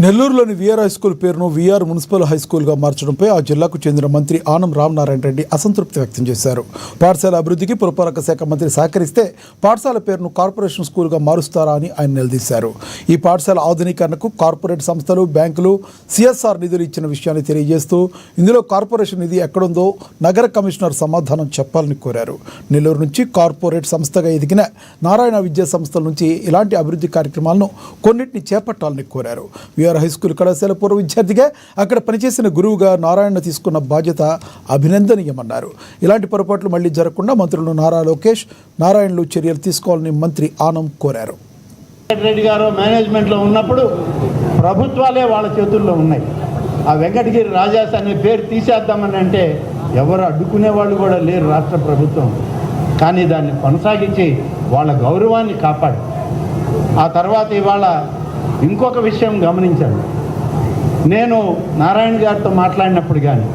నెల్లూరులోని we are high school పేరును we are municipal high స్కూల్గా మార్చడంపై ఆ జిల్లాకు చెందిన మంత్రి ఆనం రామనారాయణ రెడ్డి అసంతృప్తి వ్యక్తం చేశారు. పాఠశాల అభివృద్ధికి పురపాలక శాఖ మంత్రి సహకరిస్తే పాఠశాల పేరును కార్పొరేషన్ స్కూల్గా మారుస్తారా అని ఆయన నిలదీశారు. ఈ పాఠశాల ఆధునీకరణకు కార్పొరేట్ సంస్థలు, బ్యాంకులు సిఎస్ఆర్ నిధులు ఇచ్చిన విషయాన్ని తెలియజేస్తూ ఇందులో కార్పొరేషన్ నిధి ఎక్కడుందో నగర కమిషనర్ సమాధానం చెప్పాలని కోరారు. నెల్లూరు నుంచి కార్పొరేట్ సంస్థగా ఎదిగిన నారాయణ విద్యా సంస్థల నుంచి ఇలాంటి అభివృద్ధి కార్యక్రమాలను కొన్నింటిని చేపట్టాలని కోరారు. వీఆర్ హై స్కూల్ కళాశాల పూర్వ విద్యార్థిగా అక్కడ పనిచేసిన గురువుగా నారాయణ తీసుకున్న బాధ్యత అభినందనీయమన్నారు. ఇలాంటి పొరపాట్లు మళ్లీ జరగకుండా మంత్రులు నారా లోకేష్, నారాయణలు చర్యలు తీసుకోవాలని మంత్రి ఆనం కోరారు. రెడ్డి గారు మేనేజ్మెంట్లో ఉన్నప్పుడు ప్రభుత్వాలే వాళ్ళ చేతుల్లో ఉన్నాయి. ఆ వెంకటగిరి రాజాస్ అనే పేరు తీసేద్దామని అంటే ఎవరు అడ్డుకునే వాళ్ళు కూడా లేరు రాష్ట్ర ప్రభుత్వం. కానీ దాన్ని కొనసాగించి వాళ్ళ గౌరవాన్ని కాపాడు. ఆ తర్వాత ఇవాళ ఇంకొక విషయం గమనించాను. నేను నారాయణ గారితో మాట్లాడినప్పుడు కానీ,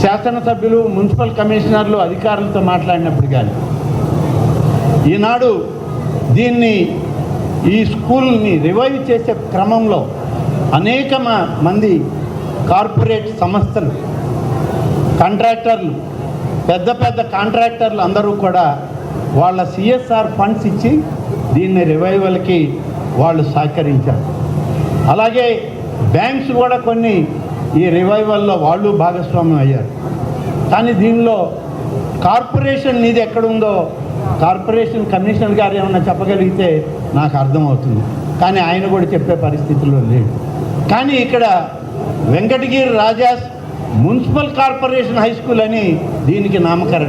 శాసనసభ్యులు, మున్సిపల్ కమిషనర్లు, అధికారులతో మాట్లాడినప్పుడు కానీ, ఈనాడు ఈ స్కూల్ని రివైవ్ చేసే క్రమంలో అనేక మంది కార్పొరేట్ సంస్థలు, కాంట్రాక్టర్లు, పెద్ద పెద్ద కాంట్రాక్టర్లు అందరూ కూడా వాళ్ళ సిఎస్ఆర్ ఫండ్స్ ఇచ్చి దీన్ని రివైవల్కి వాళ్ళు సహకరించారు. అలాగే బ్యాంక్స్ కూడా కొన్ని ఈ రివైవల్లో వాళ్ళు భాగస్వామ్యం అయ్యారు. కానీ దీనిలో కార్పొరేషన్ నిధి ఎక్కడుందో కార్పొరేషన్ కమిషనర్ గారు ఏమన్నా చెప్పగలిగితే నాకు అర్థమవుతుంది. కానీ ఆయన కూడా చెప్పే పరిస్థితిలో లేడు. కానీ ఇక్కడ Venkatagiri Rajas municipal corporation high school అని దీనికి నామకరణం